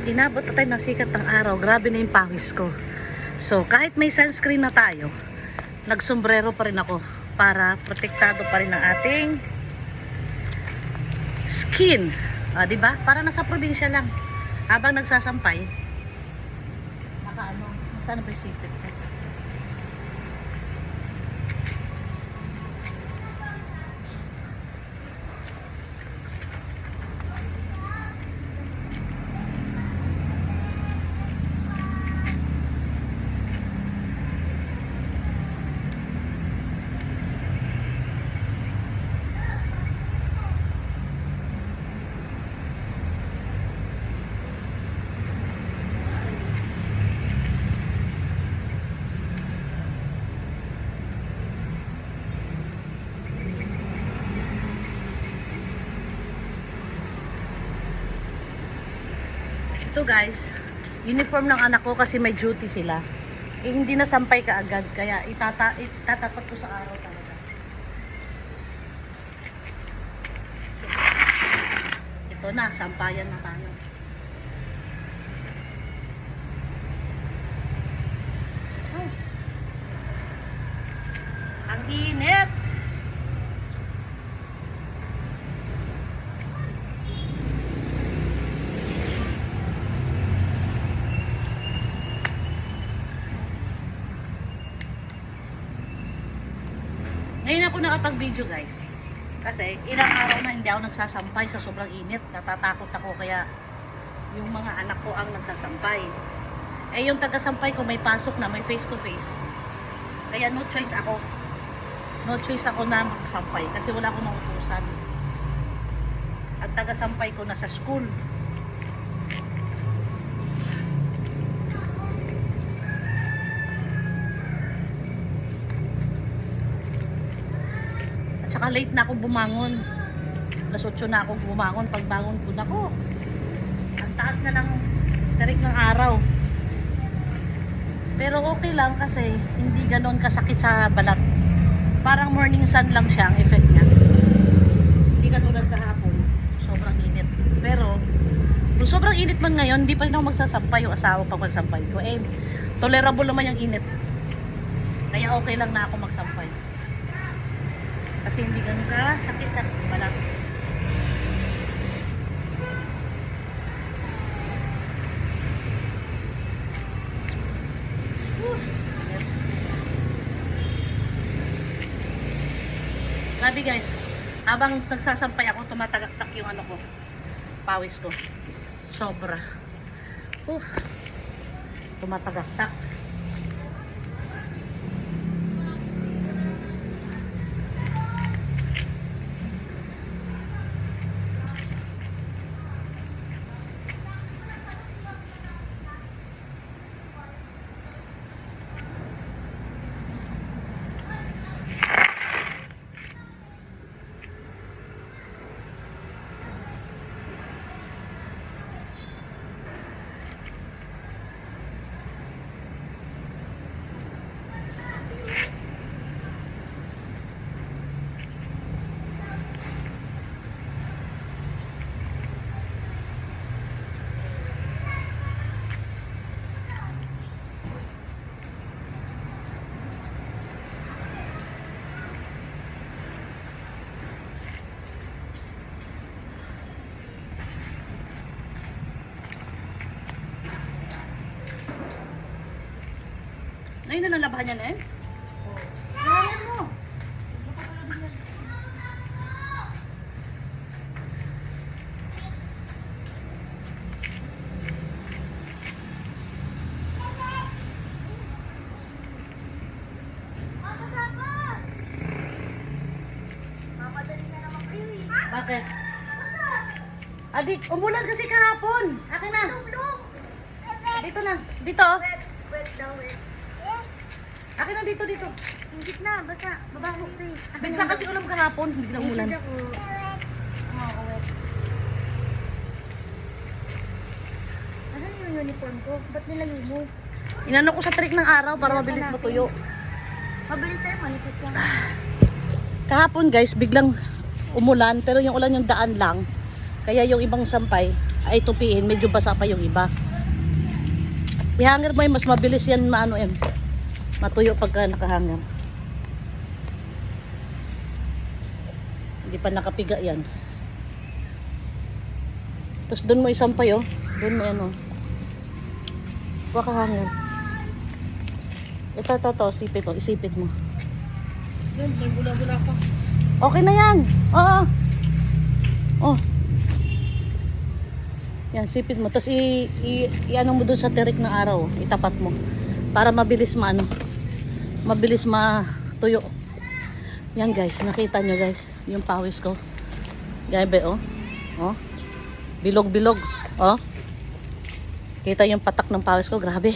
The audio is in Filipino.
Inabot na tayo ng sikat ng araw. Grabe na yung pawis ko. So, kahit may sunscreen na tayo, nagsombrero pa rin ako para protektado pa rin ang ating skin. Diba? Para nasa probinsya lang. Habang nagsasampay, saan ba yung sipit? Ito guys, uniform ng anak ko kasi may duty sila. Hindi na sampay kaagad, kaya itatapat ko sa araw talaga. So, ito na, sampayan na tayo. Oh, ang init! Ngayon ako nakapag-video guys. Kasi ilang araw na hindi ako nagsasampay sa sobrang init. Natatakot ako kaya yung mga anak ko ang nagsasampay. Eh yung taga-sampay ko may pasok na, may face to face. Kaya no choice ako. No choice ako na magsampay kasi wala akong mautusan. At taga-sampay ko nasa school. Tsaka late na ako bumangon. Alas 8 na ako bumangon. Pagbangon ko na ko. Ang taas na ng tarik ng araw. Pero okay lang kasi hindi ganon kasakit sa balat. Parang morning sun lang siya ang effect niya. Hindi katulad kahapon. Sobrang init. Pero kung sobrang init man ngayon, hindi pa rin ako magsasampay yung asawa pag magsampay ko. Eh, tolerable naman yung init. Kaya okay lang na ako magsampay. Kasi hindi ganun ka sakit sa balat. Grabe guys, habang nagsasampay ako, tumatagaktak yung ano ko, pawis ko. Sobra. Tumatagaktak. Ngayon na lalabahan niya na eh. Kailangan mo. Bakit? Adik, umulan kasi kahapon. Akin na. Dito na. Dito. Akin na dito. Hindi na, basta babaho ko eh. Bigla kasi ulam kahapon. Biglang umulan. Ano yung uniform ko? Ba't nilayo mo? Inano ko sa trick ng araw para mabilis matuyo. Mabilis tayo, manipis lang. Kahapon guys, biglang umulan. Pero yung ulan yung daan lang. Kaya yung ibang sampay ay tupiin, medyo basa pa yung iba. I-hanger mo mas mabilis yan matuyo pagka nakahanger. Hindi pa nakapiga yan. Tapos doon mo isampay doon mo yan huwag ka hanger. Ito, isipit mo. Yan, may bula-bula pa. Okay na yan. Oo. Oh. Yan, sipit mo. Tapos i-ano mo doon sa tirik ng araw. Itapat mo. Para mabilis mabilis matuyo. Yan guys, nakita nyo guys. Yung pawis ko. Gabe, oh. Bilog-bilog. Kita yung patak ng pawis ko. Grabe.